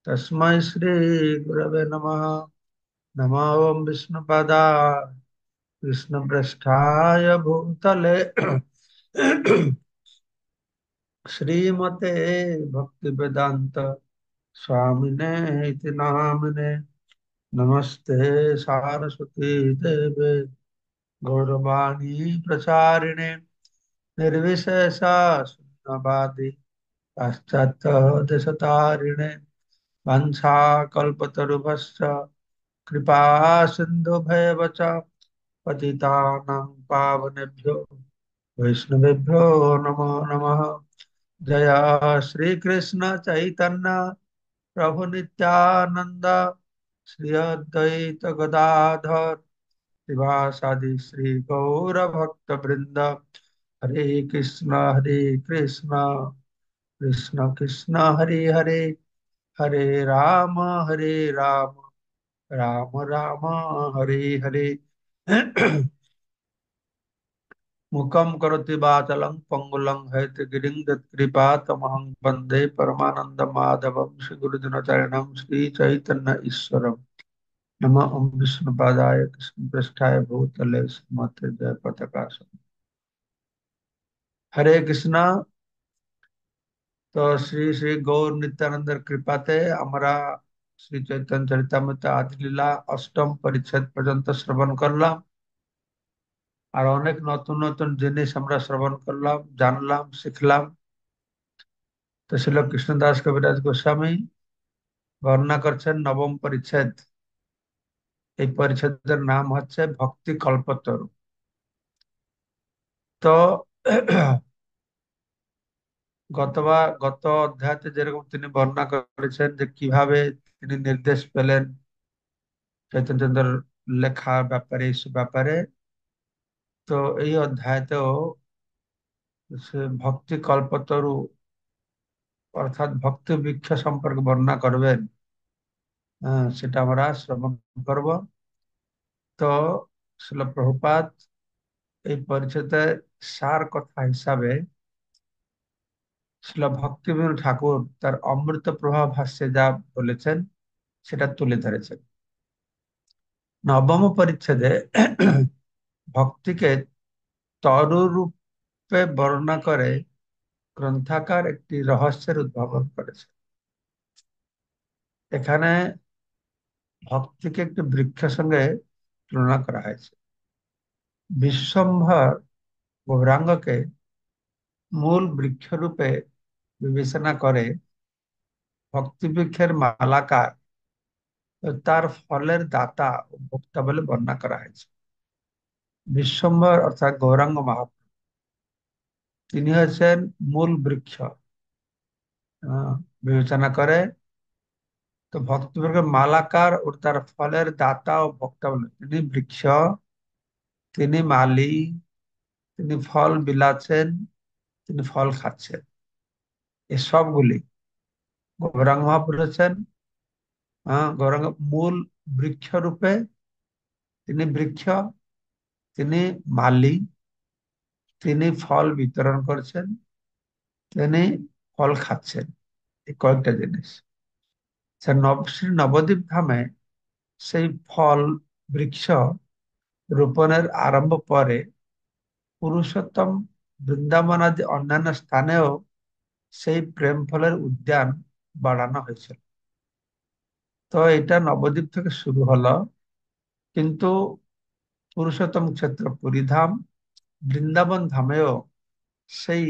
तस्मै श्री गुरवे नमः। नमो ओं विष्णुपदाय कृष्णपृष्ठाय भूतले श्रीमते भक्तिवेदांत स्वामिने इति नामिने। नमस्ते सारस्वती देवे गौरवाणी प्रचारिणे निर्विशेषा शून्यवादी पाश्चात्य देशतारिणे वंशाकल्पतरुभ्यश्च कृपा सिन्धुभैव च पतितानां पावनेभ्यो वैष्णवेभ्यो नमो नमः। जय श्री कृष्ण चैतन्य प्रभु नित्यानंद श्री अद्वैत गदाधर श्रीवासादि श्री गौर भक्त वृंद। हरे कृष्ण कृष्ण कृष्ण हरे हरे, हरे राम राम राम हरे हरे। मुखम करोति वाचालं पंगुलं हैतगिरिं यत्कृपातमहं वन्दे परमानंद माधवं श्री गुरुजनचरणं श्री चैतन्य ईश्वरम्। नमः ओं विष्णुपादाय कृष्णपृष्ठाय भूतले श्रीमते जय पताका। हरे कृष्णा। तो श्री श्री गौर नित्यानंद कृपाते আমরা শ্রী চৈতন্য চরিতামৃত আদি লীলা অষ্টম পরিচ্ছেদ পর্যন্ত শ্রবণ করলাম। আর অনেক নতুন নতুন জিনিস আমরা শ্রবণ করলাম, জানলাম, শিখলাম। তো শিল কৃষ্ণদাস কবিরাজ গোস্বামী বর্ণনা করছেন নবম পরিচ্ছেদ। এই পরিচ্ছেদের নাম হচ্ছে ভক্তি কল্পতরু। তো গত অধ্যায়তে যেরকম তিনি বর্ণনা করেছেন যে কিভাবে তিনি নির্দেশ পেলেন চৈতন্যের লেখা ব্যাপারে, এইসব ব্যাপারে। তো এই অধ্যায়তেও সে ভক্তি কল্পতরু অর্থাৎ ভক্তি বৃক্ষ সম্পর্কে বর্ণনা করবেন। সেটা আমরা শ্রবণ করব। তো শিল প্রভুপাদ এই পরিচ্ছেদে সার কথা হিসাবে শিল ভক্তিবিনোদ ঠাকুর তার অমৃত প্রভা ভাষ্যে যা বলেছেন সেটা তুলে ধরেছেন। নবম পরিচ্ছেদে ভক্তিকে তরু রূপে বর্ণনা করে গ্রন্থাকার একটি রহস্যের উদ্ভাবন করেছে। এখানে ভক্তিকে একটি বৃক্ষের সঙ্গে তুলনা করা হয়েছে। বিশ্বম্ভর গৌরাঙ্গকে মূল বৃক্ষরূপে বিবেচনা করে ভক্তি বৃক্ষের মালাকার ও তার ফলের দাতা ও ভোক্তা বলে বর্ণনা করা হয়েছে। বিশ্বম্ভর অর্থাৎ গৌরাঙ্গ মহাপ্রভু, তিনি হচ্ছেন মূল বৃক্ষ বিবেচনা করে। তো ভক্তি বৃক্ষের মালাকার ও তার ফলের দাতা ও ভোক্তা বলে তিনি বৃক্ষ, তিনি মালি, তিনি ফল বিলাচ্ছেন, তিনি ফল খাচ্ছেন। এই সবগুলি গৌরাঙ্গ মহাপ্রভু হচ্ছেন গৌরাঙ্গ মূল বৃক্ষ রূপে। তিনি বৃক্ষ, তিনি মালি, তিনি ফল বিতরণ করছেন, তিনি ফল খাচ্ছেন। এই কয়েকটা জিনিস শ্রী নবদ্বীপ ধামে সেই ফল বৃক্ষ রোপণের আরম্ভ পরে পুরুষোত্তম বৃন্দাবন আদি অন্যান্য স্থানেও সেই প্রেম ফলের উদ্যান বাড়ানো হয়েছিল। তো এটা নবদ্বীপ থেকে শুরু হলো, কিন্তু পুরুষোত্তম ক্ষেত্র পুরীধাম বৃন্দাবন ধামেও সেই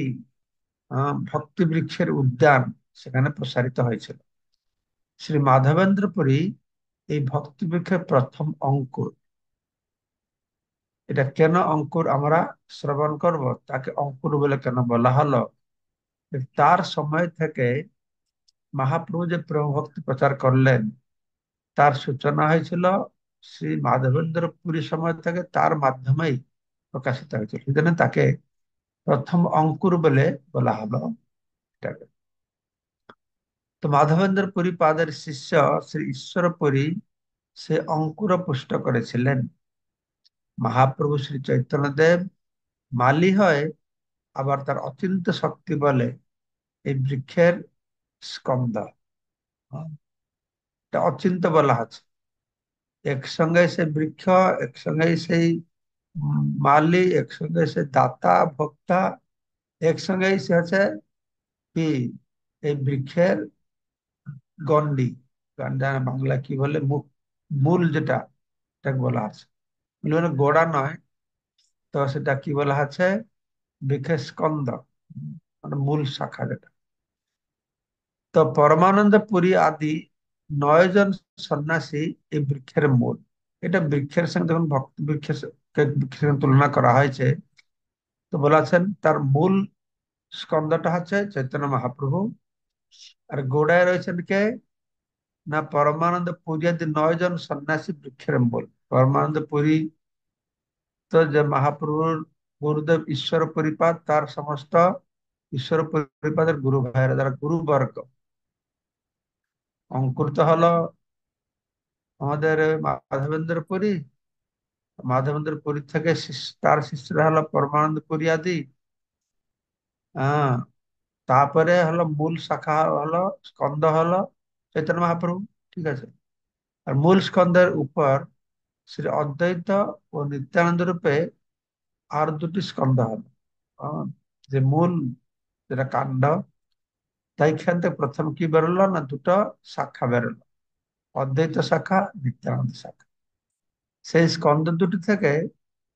ভক্তি বৃক্ষের উদ্যান সেখানে প্রসারিত হয়েছিল। শ্রী মাধবেন্দ্রপুরী এই ভক্তি বৃক্ষের প্রথম অঙ্কুর। এটা কেন অঙ্কুর আমরা শ্রবণ করব, তাকে অঙ্কুর বলে কেন বলা হলো? তার সময় থেকে মহাপ্রভু যে প্রেম ভক্তি প্রচার করলেন তার সূচনা হয়েছিল শ্রী মাধবেন্দ্র পুরী সময় থেকে, তার মাধ্যমেই প্রকাশিত হয়েছিল। সেজন্য তাকে প্রথম অঙ্কুর বলে বলা হলো এটাকে। তো মাধবেন্দ্র পুরী পাদের শিষ্য শ্রী ঈশ্বর পুরী সে অঙ্কুর পুষ্ট করেছিলেন। মহাপ্রভু শ্রী চৈতন্যদেব মালি হয়, আবার তার অচিন্ত শক্তি বলে এই বৃক্ষের স্কন্দ। এটা অচিন্ত বলা আছে। একসঙ্গে সে বৃক্ষ, একসঙ্গে সেই মালি, একসঙ্গে সে দাতা ভোক্তা, একসঙ্গেই সে হচ্ছে কি এই বৃক্ষের গণ্ডি, বাংলা কি বলে, মুখ, মূল যেটা, এটাকে বলা আছে। মূল মানে গোড়া নয়, তো সেটা কি বলা আছে, বৃক্ষের স্কন্দ, মানে মূল শাখা যেটা। তো পরমানন্দ পুরী আদি 9 জন সন্ন্যাসী এই বৃক্ষের মূল। এটা বৃক্ষের সঙ্গে যখন ভক্তি বৃক্ষের সঙ্গে তুলনা করা হয়েছে, তো বলেছেন তার মূল স্কন্দটা হচ্ছে চৈতন্য মহাপ্রভু, আর গোড়ায় রয়েছেন কে, না পরমানন্দ পুরী আদি 9 জন সন্ন্যাসী বৃক্ষের মূল। পরমানন্দ পুরী তো যে মহাপ্রভুর গুরুদেব ঈশ্বর পরিপাদ, তার সমস্ত ঈশ্বর পরিপাদের গুরু ভাইয়েরা, যারা গুরুবর্গ। অঙ্কুর তো হলো আমাদের মাধবেন্দ্র পুরী, মাধবেন্দ্র পুরী থেকে তার শিষ্যরা হলো পরমানন্দ পুরী আদি। হ্যাঁ, তারপরে হলো মূল শাখা হলো, স্কন্দ হলো চৈতন্য মহাপ্রভু। ঠিক আছে। আর মূল স্কন্দের উপর শ্রী অদ্বৈত ও নিত্যানন্দ রূপে আর দুটি স্কন্ধ হলো। আহ, যে মূল যেটা কাণ্ড, তাই এখান থেকে প্রথম কি বেরোলো, না দুটো শাখা বেরোলো, অদ্বৈত শাখা, নিত্যানন্দ শাখা। সেই স্কন্ধ দুটি থেকে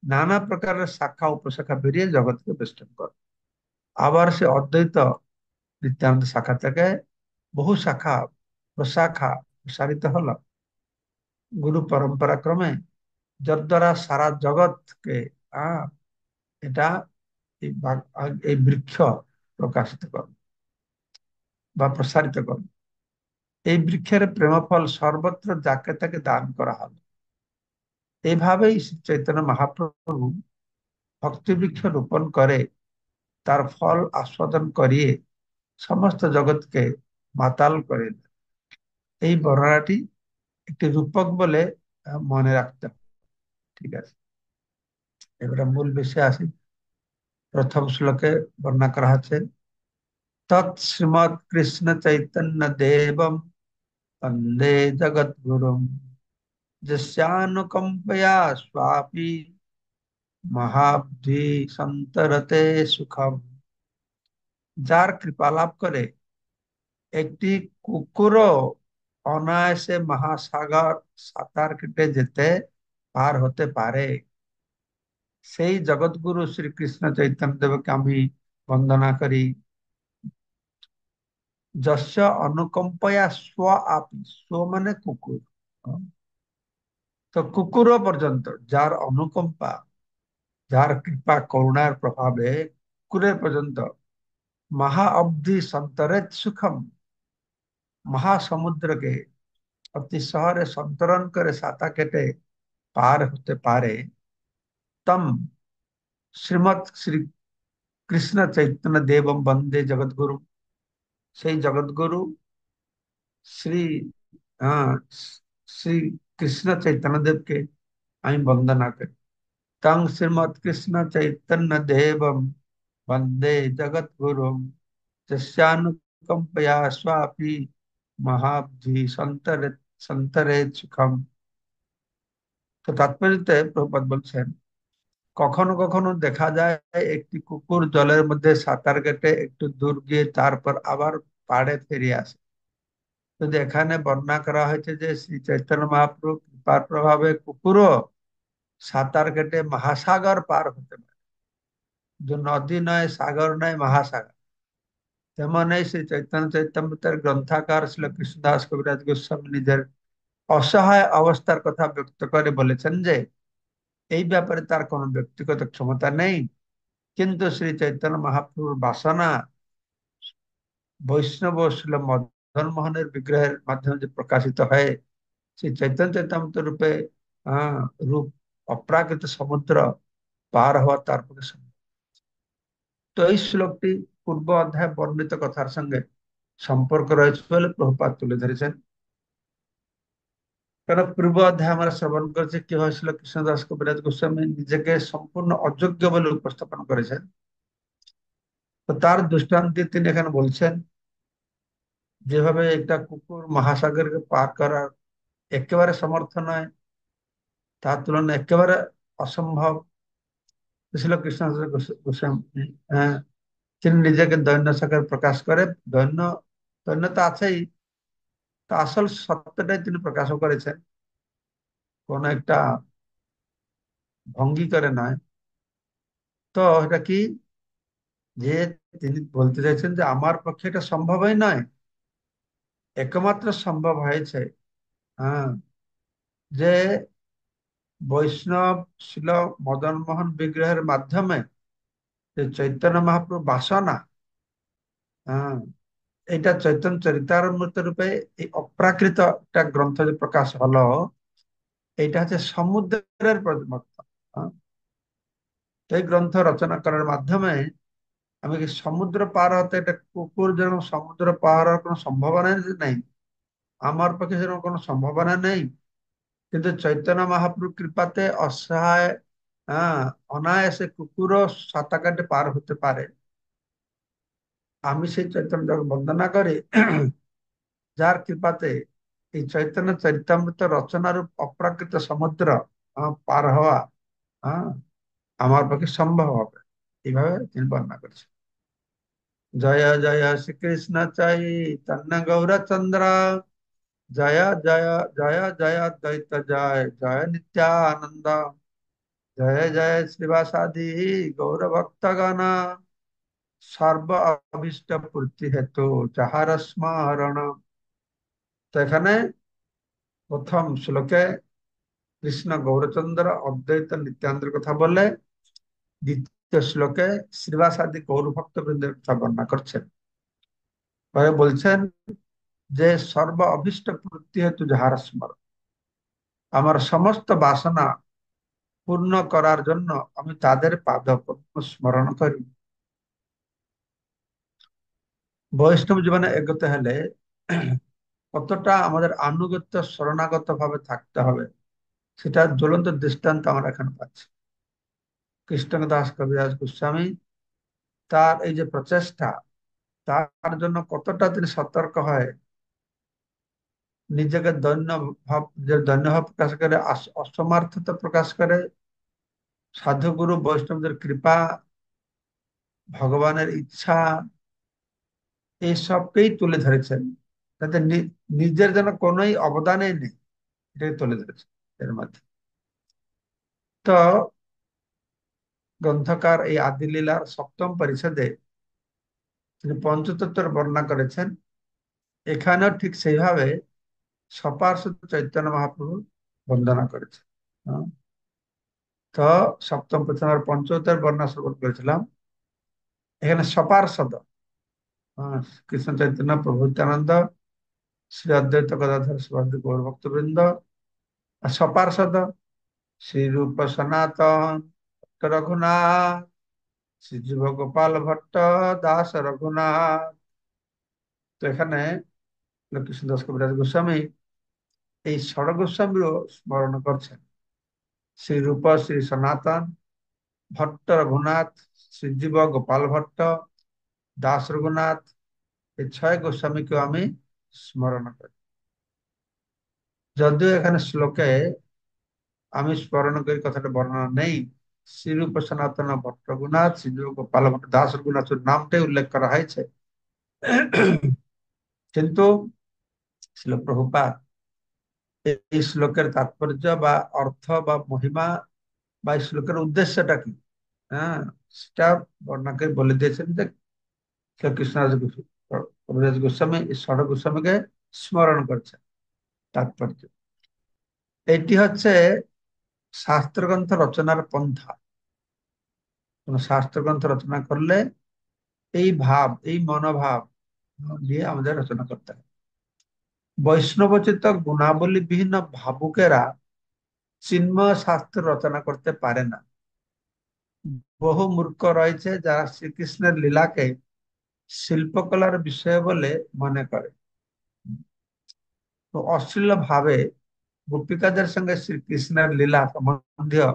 নানা প্রকারের শাখা উপশাখা বেরিয়ে জগৎকে বেষ্টন করে। আবার সে অদ্বৈত নিত্যানন্দ শাখা থেকে বহু শাখা প্রশাখা প্রসারিত হলো গুরু পরম্পরা ক্রমে, যার দ্বারা সারা জগৎকে আহ এটা এই বৃক্ষ প্রকাশিত করে বা প্রসারিত করে। এই বৃক্ষের প্রেমফল সর্বত্র যাকে তাকে দান করা হলো। এইভাবেই শ্রী চৈতন্য মহাপ্রভু ভক্তি বৃক্ষ রোপণ করে তার ফল আস্বাদন করিয়ে সমস্ত জগৎকে মাতাল করে দেন। এই বর্ণনাটি একটি রূপক বলে মনে রাখতে হবে। ঠিক আছে, এবারে মূল বিষয়ে আসি। প্রথম শ্লোকে বর্ণনা করা হচ্ছে, তৎ শ্রীমৎ কৃষ্ণ চৈতন্য দেবম বন্দে জগদ্গুরুম যস্যানুকম্পয়া স্বাপি মহাব্ধি সন্তরতে সুখম। যার কৃপা লাভ করে একটি কুকুরও অনায়াসে মহাসাগর সাঁতার কেটে যেতে পার হতে পারে, সেই জগৎগুরু শ্রীকৃষ্ণ চৈতন্য দেবকে আমি বন্দনা করি। যস্য অনুকম্পয়া স্ব আপি, স্ব মানে কুকুর, তো কুকুরও পর্যন্ত যার অনুকম্পা, যার কৃপা করুণার প্রভাবে কুকুরের পর্যন্ত মহা অবধি সন্তরেত সুখম, মহাসমুদ্রকে অতি শহরে সন্তরণ করে সাঁতার কেটে পার হতে পারে, তম শ্রীমৎ শ্রী কৃষ্ণ চৈতন্য দেবম বন্দে জগৎগুরু, সেই জগৎগুরু শ্রী আহ, শ্রী কৃষ্ণ চৈতন্য দেবকে আমি বন্দনা করি। তং শ্রীমৎ কৃষ্ণ চৈতন্য দেবম বন্দে জগৎগুরু যস্যানুকম্পয়া স্বাপি মহাব্ধি সন্তরে সুখম। তো তাৎপর্যতে প্রভুপাদ বলছেন, কখনো কখনো দেখা যায় একটি কুকুর জলের মধ্যে সাঁতার কেটে একটু দূর গিয়ে তারপর আবার পাড়ে ফিরে আসে। কিন্তু এখানে বর্ণনা করা হয়েছে যে শ্রী চৈতন্য মহাপ্রভু কৃপার প্রভাবে কুকুরও সাঁতার কেটে মহাসাগর পার হতে পারে। যে নদী নয়, সাগর নয়, মহাসাগর। তেমন এই শ্রী চৈতন্য চৈতন্যের গ্রন্থাকার শ্রী কৃষ্ণদাস কবিরাজ গোস্বামী নিজের অসহায় অবস্থার কথা ব্যক্ত করে বলেছেন যে এই ব্যাপারে তার কোনো ব্যক্তিগত ক্ষমতা নেই, কিন্তু শ্রী চৈতন্য মহাপ্রভুর বাসনা বৈষ্ণব শিল মদন মোহনের বিগ্রহের মাধ্যমে যে প্রকাশিত হয়, সেই চৈতন্য চৈতন্য রূপে আহ রূপ অপ্রাকৃত সমুদ্র পার হওয়া তার পক্ষে সম্ভব। তো এই শ্লোকটি পূর্ব অধ্যায়ে বর্ণিত কথার সঙ্গে সম্পর্ক রয়েছে বলে প্রভুপাদ তুলে ধরেছেন। কারণ পূর্ব অধ্যায়ে আমরা শ্রবণ করেছি কি হয়েছিল, কৃষ্ণদাস কবিরাজ গোস্বামী নিজেকে সম্পূর্ণ অযোগ্য বলে উপস্থাপন করেছেন। তো তার দৃষ্টান্তে তিনি এখানে বলছেন যেভাবে একটা কুকুর মহাসাগরকে পার করার একেবারে সমর্থ নয়, তার তুলনায় একেবারে অসম্ভব ছিল কৃষ্ণ গোস্বামী। হ্যাঁ, তিনি নিজেকে দৈন্য সাগর প্রকাশ করে। দৈন্য দৈন্য তো আছেই, তো আসল সত্যটাই তিনি প্রকাশও করেছেন, কোন একটা ভঙ্গি করে নয়। তো এটা কি, যে তিনি বলতে চাইছেন যে আমার পক্ষে এটা সম্ভবই নয়, একমাত্র সম্ভব হয়েছে, হ্যাঁ, যে বৈষ্ণব শিল মদন মোহন বিগ্রহের মাধ্যমে যে চৈতন্য মহাপ্রভু বাসনা, হ্যাঁ, এটা চৈতন্য চরিতামৃত রূপে এই অপ্রাকৃত একটা গ্রন্থ যে প্রকাশ হলো, এটা হচ্ছে সমুদ্রের প্রতিমত্তা। হ্যাঁ, তো এই গ্রন্থ রচনা করার মাধ্যমে আমি কি সমুদ্র পার হতে, এটা কুকুর যেরকম সমুদ্র পার হওয়ার কোনো সম্ভাবনা নেই, আমার পক্ষে সেরকম কোনো সম্ভাবনা নেই, কিন্তু চৈতন্য মহাপ্রভুর কৃপাতে অসহায়, হ্যাঁ, অনায়াসে কুকুরও সাঁতার কাটে পার হতে পারে। আমি সেই চৈতন্য বন্দনা করি, যার কৃপাতে এই চৈতন্য চরিতামৃত রচনার অপ্রাকৃত সমুদ্র পার হওয়া, হ্যাঁ, আমার পক্ষে সম্ভব হবে। এইভাবে তিনি বর্ণনা করেছেন। জয় জয় শ্রীকৃষ্ণ চৈতন্য গৌরচন্দ্র, জয় জয় জয় জয় দ্বৈত জয় জয় নিত্যানন্দ, জয় জয় শ্রীবাসাদি গৌর ভক্তগণ, সর্ব অভীষ্ট পূর্তি হেতু যাহার স্মরণ। তো এখানে প্রথম শ্লোকে কৃষ্ণ গৌরচন্দ্র অদ্বৈত নিত্যানন্দের কথা বলে, দ্বিতীয় শ্লোকে শ্রীবাসাদি গৌর ভক্ত বৃন্দের কথা বর্ণনা করছেন। পরে বলছেন যে সর্ব অভীষ্ট পূর্তি হেতু যাহার স্মরণ, আমার সমস্ত বাসনা পূর্ণ করার জন্য আমি তাদের পাদ পদ্ম স্মরণ করি। বৈষ্ণব জীবনে এগোতে হলে কতটা আমাদের আনুগত্য শরণাগত ভাবে থাকতে হবে, সেটা জ্বলন্ত দৃষ্টান্ত আমরা এখানে পাচ্ছি। কৃষ্ণদাস কবিরাজ গোস্বামী তার এই যে প্রচেষ্টা, তার জন্য কতটা তিনি সতর্ক হয়, নিজেকে দৈন্য ভাব প্রকাশ করে, অসমার্থতা প্রকাশ করে, সাধুগুরু বৈষ্ণবদের কৃপা, ভগবানের ইচ্ছা, এই সবকেই তুলে ধরেছেন, তাতে নিজের যেন কোনোই অবদানই নেই, এটাই তুলে ধরেছেন এর মধ্যে। তো গ্রন্থকার এই আদি লীলার সপ্তম পরিচ্ছেদে তিনি পঞ্চতত্ত্বের বর্ণনা করেছেন। এখানেও ঠিক সেইভাবে সপার্ষদ চৈতন্য মহাপ্রভু বন্দনা করেছেন। হ্যাঁ, তো সপ্তম প্রথম পঞ্চতত্ত্বের বর্ণনা শ্রবণ করেছিলাম। এখানে সপার্ষদ, হ্যাঁ, কৃষ্ণ চৈতন্য প্রভু নিত্যানন্দ, শ্রী অদ্বৈত গদাধর শিবাসাদি গৌর ভক্তবৃন্দ। আর সপার্ষদ শ্রীরূপ সনাতন ভট্ট রঘুনাথ, শ্রীজীব গোপাল ভট্ট, দাস রঘুনাথ। তো এখানে কৃষ্ণদাস কবিরাজ গোস্বামী এই ষড় গোস্বামীও স্মরণ করছেন। শ্রীরূপ শ্রী সনাতন ভট্ট রঘুনাথ, শ্রীজীব গোপাল ভট্ট, দাস রঘুনাথ, এই ছয় গোস্বামীকেও আমি স্মরণ করি। যদিও এখানে শ্লোকে আমি স্মরণ করি কথাটা বর্ণনা নেই, শ্রীরূপ সনাতন ভট্ট রঘুনাথ, শ্রীজীব গোপাল ভট্ট, দাস রঘুনাথের নামটাই উল্লেখ করা হয়েছে। কিন্তু শিল প্রভুপাদ এই শ্লোকের তাৎপর্য বা অর্থ বা মহিমা বা এই শ্লোকের উদ্দেশ্যটা কি, হ্যাঁ, সেটা বর্ণনা করে বলে দিয়েছেন যে কৃষ্ণরাজ কবিরাজ গোস্বামী এই ষড় গোস্বামীকে স্মরণ করছেন। তাৎপর্য এটি হচ্ছে শাস্ত্রগ্রন্থ রচনার পন্থা। কোন শাস্ত্রগ্রন্থ রচনা করলে এই ভাব, এই মনোভাব নিয়ে আমাদের রচনা করতে হবে। বৈষ্ণবচিত গুণাবলী বিহীন ভাবুকেরা চিন্ময় শাস্ত্র রচনা করতে পারে না। বহু মূর্খ রয়েছে যারা শ্রীকৃষ্ণের লীলাকে শিল্পকলার বিষয় বলে মনে করে, তো অশ্লীল ভাবে গোপিকাদের সঙ্গে শ্রীকৃষ্ণের লীলা সম্বন্ধীয়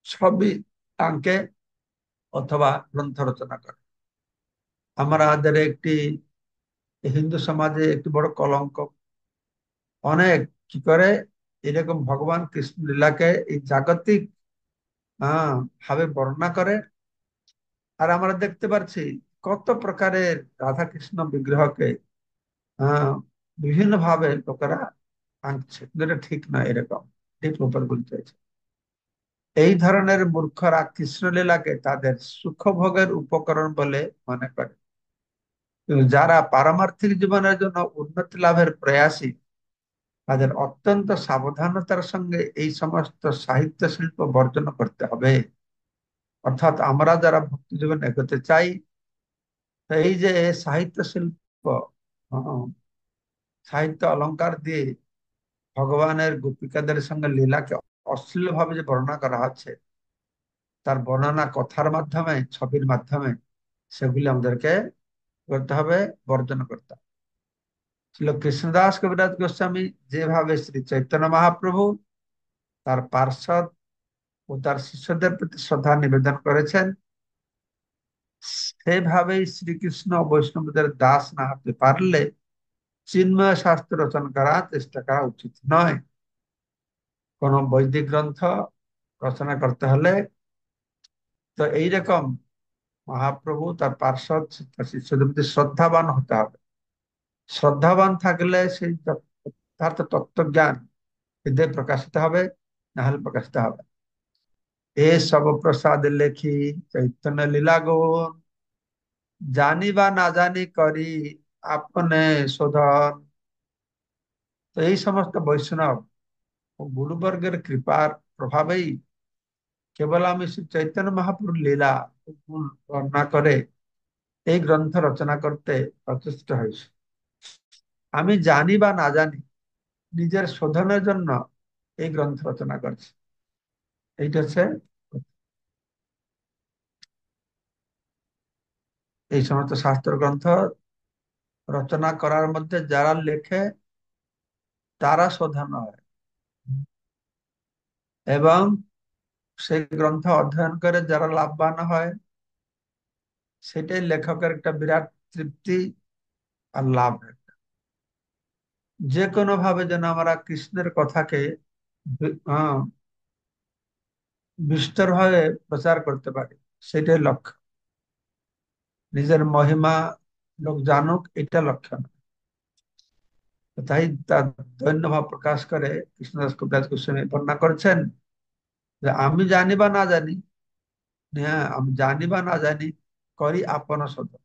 ছবি আঁকে অথবা গ্রন্থ রচনা করে। আমাদের একটি এই হিন্দু সমাজে একটি বড় কলঙ্ক। অনেক কি করে এরকম ভগবান কৃষ্ণ লীলাকে এই জাগতিক আহ ভাবে বর্ণনা করে। আর আমরা দেখতে পাচ্ছি কত প্রকারের রাধা কৃষ্ণ বিগ্রহকে আহ বিভিন্ন ভাবে লোকেরা আঁকছে, কিন্তু এটা ঠিক নয়। এরকম ঠিক উপর বলতে চাইছে, এই ধরনের মূর্খরা কৃষ্ণলীলাকে তাদের সুখভোগের উপকরণ বলে মনে করে। কিন্তু যারা পারমার্থিক জীবনের জন্য উন্নতি লাভের প্রয়াসী, তাদের অত্যন্ত সাবধানতার সঙ্গে এই সমস্ত সাহিত্য শিল্প বর্জন করতে হবে। অর্থাৎ আমরা যারা ভক্তি জীবন এগোতে চাই, তো এই যে সাহিত্য শিল্প, আহ, সাহিত্য অলংকার দিয়ে ভগবানের গোপিকাদের সঙ্গে লীলাকে অশ্লীল ভাবে যে বর্ণনা করা হচ্ছে, তার বর্ণনা কথার মাধ্যমে, ছবির মাধ্যমে, সেগুলি আমাদেরকে করতে হবে, বর্জন করতে হবে। ছিল কৃষ্ণদাস কবিরাজ গোস্বামী যেভাবে শ্রী চৈতন্য মহাপ্রভু তার পার্ষদ ও তার শিষ্যদের প্রতি শ্রদ্ধা নিবেদন করেছেন, সেভাবেই শ্রীকৃষ্ণ বৈষ্ণবদের দাস না হতে পারলে চিন্ময় শাস্ত্র রচনা করার চেষ্টা করা উচিত নয়। কোন বৈদিক গ্রন্থ রচনা করতে হলে তো এইরকম মহাপ্রভু তার পার্ষদ তার শিষ্যদের প্রতি শ্রদ্ধাবান হতে হবে। শ্রদ্ধাবান থাকলে সেই যথার্থ তত্ত্বজ্ঞান হৃদয়ে প্রকাশিত হবে, না হলে প্রকাশিত হবে। এ সব প্রসাদ লেখি চৈতন্য লীলা গুণ, জানি বা না জানি করি আপনে শোধন। তো এই সমস্ত বৈষ্ণব ও গুরুবর্গের কৃপার প্রভাবেই কেবল আমি শ্রী চৈতন্য মহাপ্রভুর লীলা ও গুণ বর্ণনা করে এই গ্রন্থ রচনা করতে প্রচেষ্ট হয়েছে। আমি জানি বা না জানি নিজের শোধনের জন্য এই গ্রন্থ রচনা করছি। এইটা হচ্ছে এই সমস্ত শাস্ত্র গ্রন্থ রচনা করার মধ্যে যারা লেখে তারা শোধন হয়, এবং সেই গ্রন্থ অধ্যয়ন করে যারা লাভবান হয়, সেটাই লেখকের একটা বিরাট তৃপ্তি আর লাভ। যে কোনো ভাবে যেন আমরা কৃষ্ণের কথাকে আহ, বিস্তর ভাবে প্রচার করতে পারি, সেটাই লক্ষ্য। নিজের মহিমা লোক জানুক, এটা লক্ষ্য না। তাই তার ধন্যভাব প্রকাশ করে কৃষ্ণদাস কবিরাজ গোস্বামী বর্ণনা করেছেন যে আমি জানি বা না জানি, হ্যাঁ আমি জানি বা না জানি করি আপন শোধন।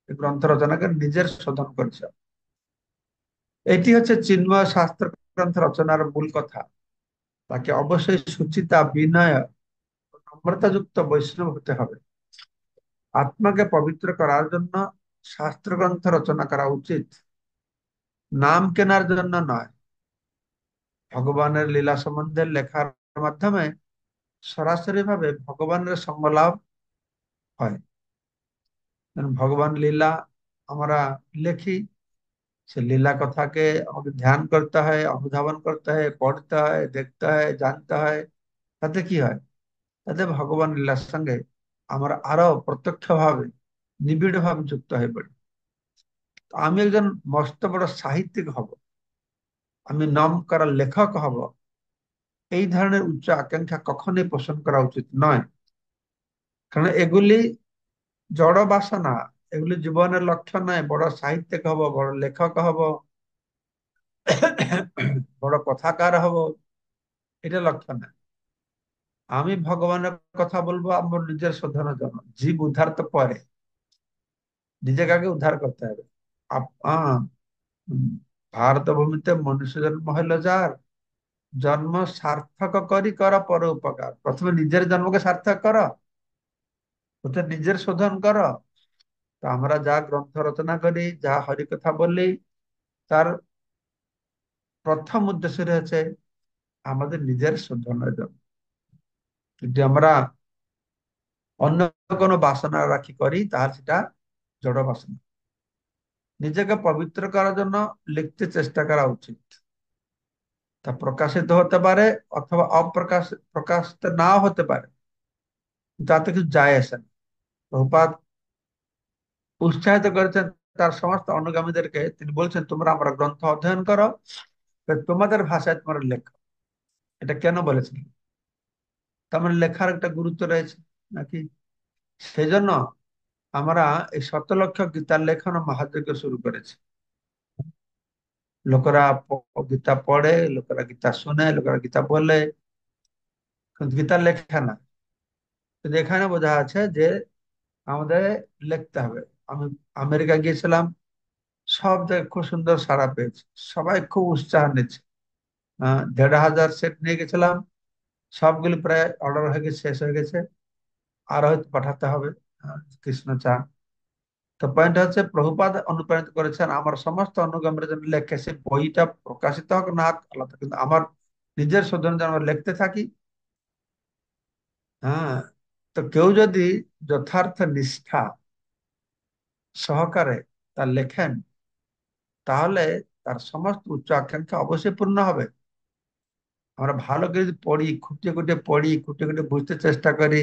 এই গ্রন্থ রচনাকে নিজের শোধন করেছে। এটি হচ্ছে চিন্ময় শাস্ত্র গ্রন্থ রচনার মূল কথা। তাকে অবশ্যই সুচিতা, বিনয়, নম্রতাযুক্ত বৈষ্ণব হতে হবে। আত্মাকে পবিত্র করার জন্য শাস্ত্র গ্রন্থ রচনা করা উচিত, নাম কেনার জন্য নয়। ভগবানের লীলা সম্বন্ধে লেখার মাধ্যমে সরাসরি ভাবে ভগবানের সঙ্গ লাভ হয়। কারণ ভগবান লীলা আমরা লেখি, সে লীলা কথাকে আমাকে ধ্যান করতে হয়, অনুধাবন করতে হয়, পড়তে হয়, দেখতে হয়, জানতে হয়। তাতে কি হয়? তাতে ভগবান লীলার সঙ্গে আমরা আরো প্রত্যক্ষ ভাবে, নিবিড় ভাবে যুক্ত হয়ে পড়ি। আমি একজন মস্ত বড় সাহিত্যিক হব, আমি নাম করা লেখক হব, এই ধরনের উচ্চ আকাঙ্ক্ষা কখনোই পোষণ করা উচিত নয়। কারণ এগুলি জড় বাসনা, এগুলি জীবনের লক্ষ্য নয়। বড় সাহিত্যিক হব, বড় লেখক হব, বড় কথাকার হব, এটা লক্ষ্য নয়। আমি ভগবানের কথা বলবো আমার নিজের শোধনের জন্য। জীব উদ্ধার তো পরে, নিজেকে আগে উদ্ধার করতে হবে। উম, ভারত ভূমিতে মনুষ্য জন্ম হইল যার, জন্ম সার্থক করি কর পর উপকার। প্রথমে নিজের জন্মকে সার্থক করো, ওটা নিজের শোধন করো। তো আমরা যা গ্রন্থ রচনা করি, যা হরিকথা বলি, তার প্রথম উদ্দেশ্য রয়েছে আমাদের নিজের শোধনের জন্য। যদি আমরা অন্য কোনো বাসনা রাখি করি, তাহলে সেটা জড় বাসনা। নিজেকে পবিত্র করার জন্য লিখতে চেষ্টা করা উচিত। তা প্রকাশিত হতে পারে অথবা প্রকাশিত নাও হতে পারে, তাতে কিছু যায় আসে না। প্রভুপাদ উৎসাহিত করেছেন তার সমস্ত অনুগামীদেরকে তিনি বলছেন, তোমরা আমার গ্রন্থ অধ্যয়ন করো, তো তোমাদের ভাষায় তোমরা লেখো। এটা কেন বলেছেন? তার মানে লেখার একটা গুরুত্ব রয়েছে নাকি? সেই জন্য আমরা এই 7 লক্ষ গীতার লেখন ও মহাযজ্ঞ শুরু করেছি। লোকেরা গীতা পড়ে, লোকেরা গীতা শুনে, লোকেরা গীতা বলে, কিন্তু গীতা লেখে না। কিন্তু এখানে বোঝা আছে যে আমাদের লিখতে হবে। আমি আমেরিকা গিয়েছিলাম, সব জায়গায় খুব সুন্দর সাড়া পেয়েছি, সবাই খুব উৎসাহ নিচ্ছে। 1,500 সেট নিয়ে গেছিলাম, সবগুলি প্রায় অর্ডার হয়ে গেছে, শেষ হয়ে গেছে, আর হয়তো পাঠাতে হবে। কৃষ্ণ চান। তো পয়েন্ট হচ্ছে, প্রভুপাদ অনুপ্রাণিত করেছেন আমার সমস্ত অনুগামীর জন্য লেখে, সে বইটা প্রকাশিত হোক না হোক আলাদা, কিন্তু আমার নিজের শোধন যেন আমরা লিখতে থাকি। হ্যাঁ। তো কেউ যদি যথার্থ নিষ্ঠা সহকারে তা লেখেন, তাহলে তার সমস্ত উচ্চ আকাঙ্ক্ষা অবশ্যই পূর্ণ হবে। আমরা ভালো করে যদি পড়ি, খুঁটিয়ে খুঁটিয়ে পড়ি, খুঁটিয়ে খুঁটিয়ে বুঝতে চেষ্টা করি,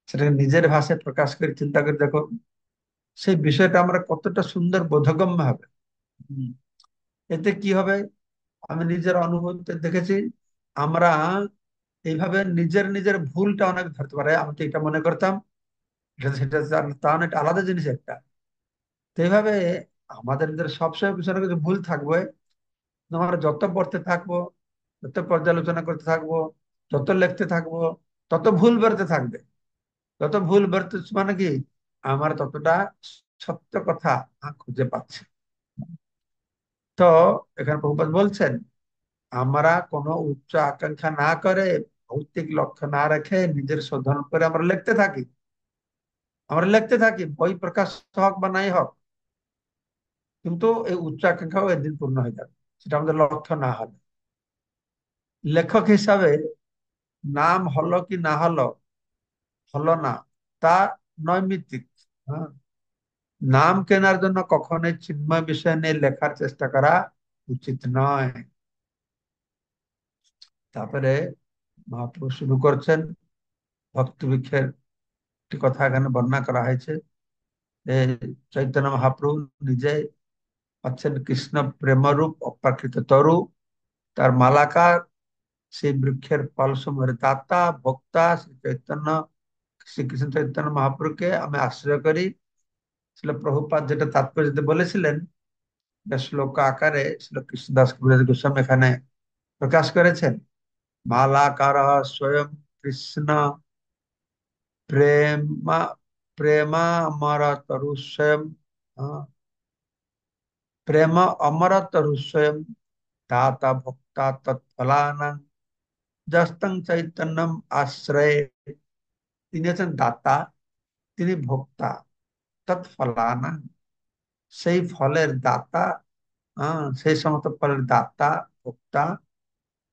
সেটাকে নিজের ভাষায় প্রকাশ করি, চিন্তা করে দেখো সেই বিষয়টা আমরা কতটা সুন্দর বোধগম্য হবে। হুম। এতে কি হবে? আমি নিজের অনুভূতিতে দেখেছি, আমরা এইভাবে নিজের নিজের ভুলটা অনেক ধরতে পারে। আমি তো এটা মনে করতাম, এটা সেটা, তাহলে এটা আলাদা জিনিস একটা। তো এইভাবে আমাদের ভিতরে সবসময় কিছু না কিছু ভুল থাকবে। আমরা যত পড়তে থাকবো, যত পর্যালোচনা করতে থাকবো, যত লিখতে থাকবো, তত ভুল বেরোতে থাকবে। তত ভুল বেরোতে মানে কি, আমার ততটা সত্য কথা খুঁজে পাচ্ছে। তো এখানে প্রভুপাদ বলছেন, আমরা কোনো উচ্চ আকাঙ্ক্ষা না করে, ভৌতিক লক্ষ্য না রেখে নিজের শোধন করে আমরা লিখতে থাকি। আমরা লিখতে থাকি, বই প্রকাশ হোক বা নাই হোক, কিন্তু এই উচ্চ আকাঙ্ক্ষাও একদিন পূর্ণ হয়ে যাবে, সেটা আমাদের লক্ষ্য না হলে। লেখক হিসাবে নাম হলো কি না হলো, হলো না, তা নৈমিত্তিক। হ্যাঁ। নাম কেনার জন্য কখনোই চিন্ময় বিষয় নিয়ে লেখার চেষ্টা করা উচিত নয়। তারপরে মহাপ্রভু শুরু করছেন ভক্তি বৃক্ষের একটি কথা এখানে বর্ণনা করা হয়েছে, যে চৈতন্য মহাপ্রভু নিজে হচ্ছেন কৃষ্ণ প্রেমরূপ অপ্রাকৃত তরু, তার মালাকার, সেই বৃক্ষের ফলসমূহের দাতা ভোক্তা শ্রী চৈতন্য, শ্রীকৃষ্ণ চৈতন্য মহাপ্রভুকে আমি আশ্রয় করি। ছিল প্রভুপাদ যেটা তাৎপর্য দিতে বলেছিলেন, এটা শ্লোক আকারে ছিল কৃষ্ণদাস কবিরাজ গোস্বামী এখানে প্রকাশ করেছেন। মালাকার স্বয়ং কৃষ্ণ প্রেমা প্রেমা অমর তরু স্বয়ং, প্রেম অমর তরু স্বয়ং, দাতা ভোক্তা তৎফলানাং, যস্তং চৈতন্যম আশ্রয়ে। তিনি হচ্ছেন দাতা, তিনি ভোক্তা, তৎফলানাং, সেই ফলের দাতা। সেই সমস্ত ফলের দাতা, ভোক্তা।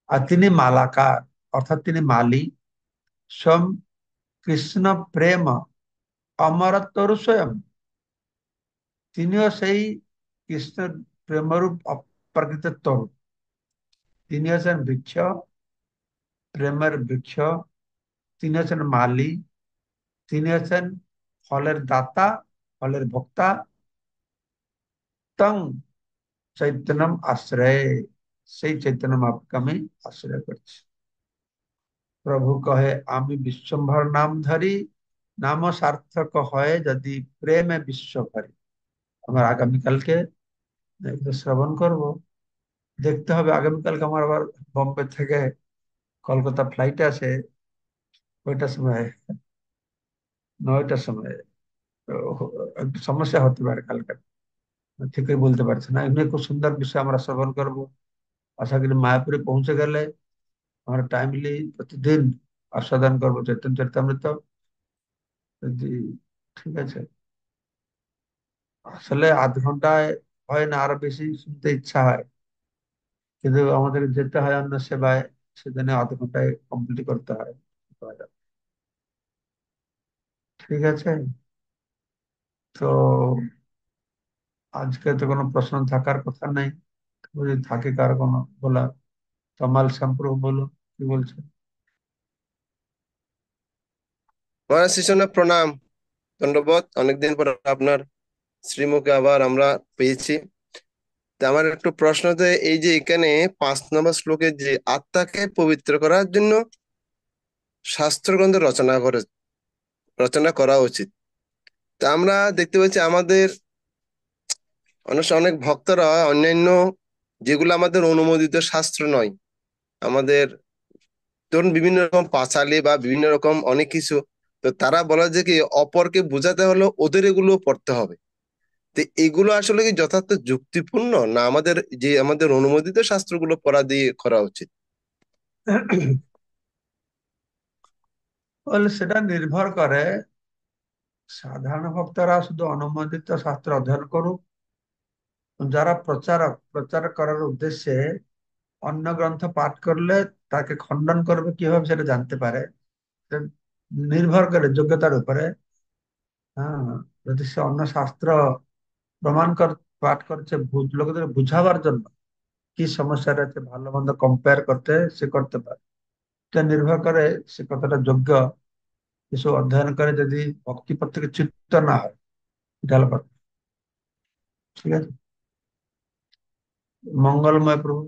আর তিনি মালাকার, অর্থাৎ তিনি মালি। স্বয়ং কৃষ্ণ প্রেম অমরত্বর স্বয়ং, তিনিও সেই কৃষ্ণের প্রেমরূপ অপ্রাকৃত তরু। তিনি হচ্ছেন বৃক্ষ, প্রেমের বৃক্ষ। তিনি হচ্ছেন মালি, তিনি হচ্ছেন ফলের দাতা, ফলের ভোক্তা। তং চৈতন্যম আশ্রয়, সেই চৈতন্য মহাপ্রভুকে আমি আশ্রয় করছি। প্রভু কহে, আমি বিশ্বম্ভর নাম ধরি, নাম সার্থক হয় যদি প্রেমে বিশ্ব ভরি। আমার আগামীকালকে এগুলো শ্রবণ করব। দেখতে হবে, আগামীকালকে আমার আবার বোম্বে থেকে কলকাতা ফ্লাইট আছে, ওইটার সময়, 9টার সময়। তো একটু সমস্যা হতে পারে কালকে, ঠিকই বলতে পারছি না। এমনি খুব সুন্দর বিষয় আমরা শ্রবণ করব। আশা করি মায়াপুরে পৌঁছে গেলে আমরা টাইমলি প্রতিদিন আস্বাদন করবো চৈতন্য চরিতামৃত। যদি ঠিক আছে, আসলে আধ ঘন্টায় হয় না, আরো বেশি শুনতে ইচ্ছা হয়, কিন্তু আমাদের যেতে হয় অন্য সেবায়, সেজন্য আধ ঘন্টায় কমপ্লিট করতে হয়। ঠিক আছে। তো আজকে তো কোনো প্রশ্ন থাকার কথা নেই, যদি থাকে কার কোনো বলা, তমাল শ্যামপ্রভু বলুন, কি বলছেন? মহারাজ শিশনা প্রণাম, দণ্ডবোধ। অনেকদিন পর আপনার শ্রীমুখে আবার আমরা পেয়েছি। তা আমার একটু প্রশ্ন, যে এই যে এখানে 5 নম্বর শ্লোকে যে আত্মাকে পবিত্র করার জন্য শাস্ত্রগ্রন্থ রচনা করা উচিত, তা আমরা দেখতে পাচ্ছি আমাদের অনেক অনেক ভক্তরা অন্যান্য যেগুলো আমাদের অনুমোদিত শাস্ত্র নয়, আমাদের ধরুন বিভিন্ন রকম পাঁচালী বা বিভিন্ন রকম অনেক কিছু, তো তারা বলে যে কি অপরকে বোঝাতে হলে ওদের এগুলো পড়তে হবে। তো এগুলো আসলে কি যথার্থ যুক্তিপূর্ণ, না আমাদের যে আমাদের অনুমোদিত শাস্ত্রগুলো পড়া দিয়ে করা উচিত? বলে সেটা নির্ভর করে সাধারণ ভক্তরা শুধু অনুমোদিত শাস্ত্র অধ্যয়ন করুক, যারা প্রচারক প্রচার করার উদ্দেশ্যে অন্য গ্রন্থ পাঠ করলে তাকে খণ্ডন করবে কিভাবে সেটা জানতে পারে। এটা নির্ভর করে যোগ্যতার উপরে। হ্যাঁ, যদি সে অন্য শাস্ত্র প্রমাণ কর পাঠ করছে লোকেদের বুঝাবার জন্য, কি সমস্যা রয়েছে ভালো মন্দ কম্পেয়ার করতে সে করতে পারে। এটা নির্ভর করে সে কতটা যোগ্য। কিছু অধ্যয়ন করে যদি ভক্তিপথ থেকে চিত্ত না হয়, এটা হলো কথা। ঠিক আছে। মঙ্গলময় প্রভু।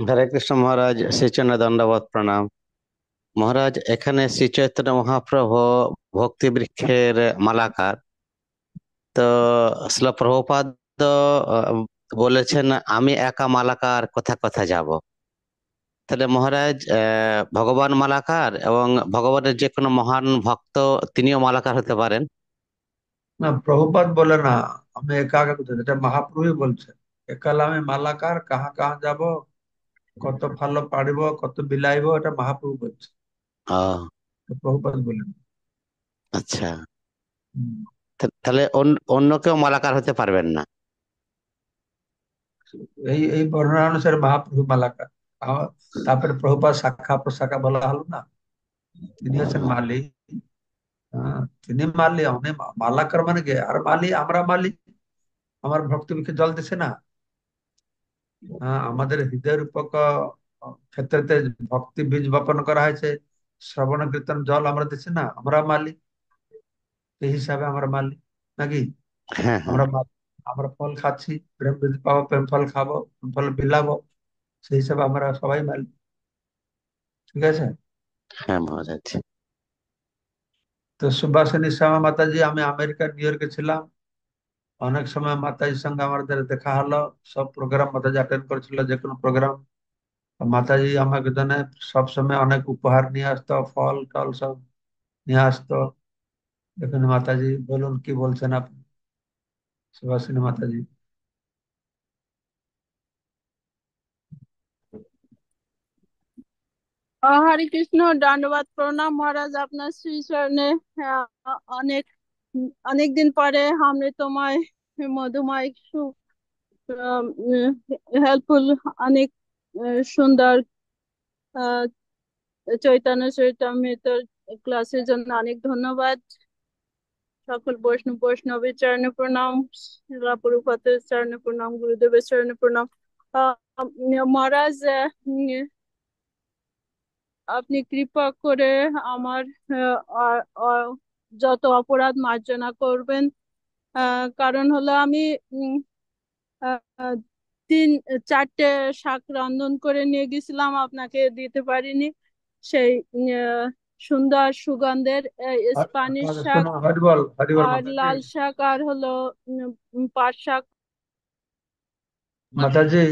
হরে কৃষ্ণ মহারাজ, শ্রীচরণ দণ্ডবত প্রণাম। মহারাজ, এখানে শ্রী চৈতন্য মহাপ্রভু ভক্তি বৃক্ষের মালাকার। তো শ্রীল প্রভুপাদ বলেছেন, আমি একা মালাকার, কথা কথা যাব। তাহলে মহারাজ, ভগবান মালাকার এবং ভগবানের যে কোনো মহান ভক্ত তিনিও মালাকার হতে পারেন। না, প্রভুপাদ বলে না আমি একা একা কোথায়, এটা মহাপ্রভুই বলছে। একালে আমি মালাকার, কাহা কাহা যাব, কত ভালো পারিব, কত বিলাইব, এটা মহাপ্রভু বলছে। ও, তো প্রভুপাদ বলেন। আচ্ছা। হুম। তাহলে অন্য কেউ মালাকার হতে পারবেন না? এই এই বর্ণনা অনুসারে মহাপ্রভু মালাকার। আ- তারপরে প্রভুপাদ শাখা প্রশাখা বলা হলো না, তিনি হচ্ছেন মালি। হ্যাঁ, তিনি মালি, অনেক মালাকার মানে কি আর মালি, আমরা মালি। আমার ভক্তি মুখে জল দিছে না। হ্যাঁ, আমাদের হৃদয়ের উপক ক্ষেত্রে ভক্তি বীজ বপন করা হয়েছে। শ্রবণ কীর্তন জল আমরা দিচ্ছি না, আমরা মালিক। এই হিসাবে আমরা মালিক নাকি? হ্যাঁ, হ্যাঁ। আমরা আমরা ফল খাচ্ছি, প্রেম বীজ পাবো, প্রেম ফল খাবো, প্রেম ফল বিলাবো। সেই হিসাবে আমরা সবাই মালিক। ঠিক আছে। হ্যাঁ মহারাজ। তো সুভাষিনী শ্যামা মাতাজি, আমি আমেরিকার নিউ ইয়র্কে ছিলাম, অনেক সময় মাতাজির সঙ্গে আমাদের দেখা হলো। সব প্রোগ্রাম মাতাজি অ্যাটেন্ড করেছিল, যে কোনো প্রোগ্রাম। মাতাজি আমাকে জন্য সব সময় অনেক উপহার নিয়ে আসতো, ফল টল সব নিয়ে আসতো। দেখুন মাতাজি, বলুন কি বলছেন আপনি, সুভাষিনী মাতাজি। হরে কৃষ্ণ, দণ্ডবাদ প্রণাম মহারাজ, আপনার শ্রী চরণে। অনেক অনেক দিন পরে অমৃতময় মধুময় হেল্পফুল, অনেক সুন্দর আহ, চৈতন্য চরিতামৃতের ক্লাসের জন্য অনেক ধন্যবাদ। সকল বৈষ্ণবের চরণে প্রণাম, শিলা প্রভুপাদের চরণে প্রণাম, গুরুদেবের চরণে প্রণাম। আহ, মহারাজ, আপনি কৃপা করে আমার আহ, আ- আ- যত অপরাধ মার্জনা করবেন। কারণ হলো আমি উম, আহ, তিন চারটে শাক রন্ধন করে নিয়ে গেছিলাম, আপনাকে দিতে পারিনি। সেই আহ, সুন্দর সুগন্ধের স্প্যানিশ শাক শোনো, হরিবল হরিবল আর মাতাজি। লাল শাক আর হলো পাট শাক। মাতাজি,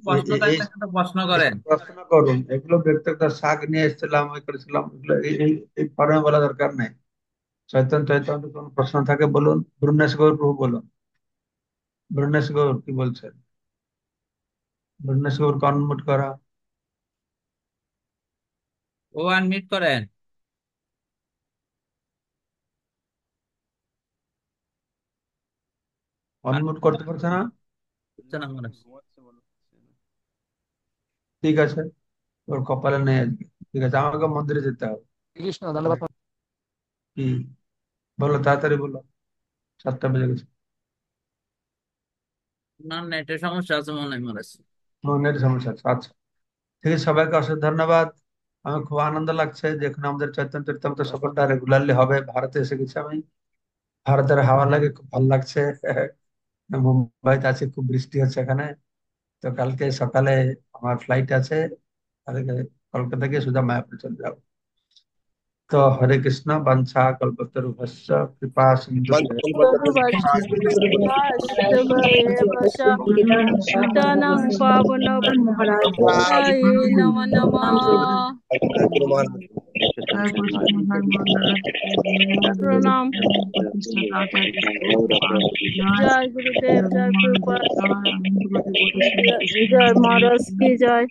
প্রশ্ন এই থাকলে একটা প্রশ্ন করেন। প্রশ্ন করুন। এগুলো ব্যক্তিগত শাক নিয়ে এসেছিলাম, ওই করেছিলাম, এগুলো এই ফর্মে বলা দরকার নেই। চৈতন্য চৈতন্য কোন প্রশ্ন থাকে বলুন। ব্রুনেশ গৌর প্রভু বলুন। ব্রুনেশ গৌর কি বলছেন? ব্রুনেশ গৌর কনমিট করা। ও আনমিউট করেন। অনমিউট করতে পারছে না? হচ্ছে না মনে হচ্ছে। ঠিক আছে, ওর কপালে নেই আজকে। ঠিক আছে, আমাকে মন্দিরে যেতে হবে। কৃষ্ণ ধন্যবাদ। কি বলো, তাড়াতাড়ি বলো, 7টা বেজে গেছে। না, নেটের সমস্যা আছে মনে হয় মনে হচ্ছে। মনের সমস্যা আছে, আচ্ছা। ঠিক আছে, সবাইকে অশেষ ধন্যবাদ। আমার খুব আনন্দ লাগছে যে এখানে আমাদের চৈতন্য চরিতামৃত সফরটা রেগুলারলি হবে। ভারতে এসে গেছি আমি, ভারতের হাওয়া লাগে, খুব ভালো লাগছে। মুম্বাইতে আছে, খুব বৃষ্টি হচ্ছে এখানে। তো কালকে সকালে আমার ফ্লাইট আছে, কালকে কলকাতা গিয়ে সোজা মায়াপুর চলে যাবো। তো হরে কৃষ্ণ, বাঞ্ছা কল্পতরুভ্যশ্চ কৃপা সিন্ধু পতিতানাং পাবনায় নমো নমঃ। প্রণাম। জয় গুরুদেব, জয় প্রভুপাদ, জয় মহারাজ কি জয়।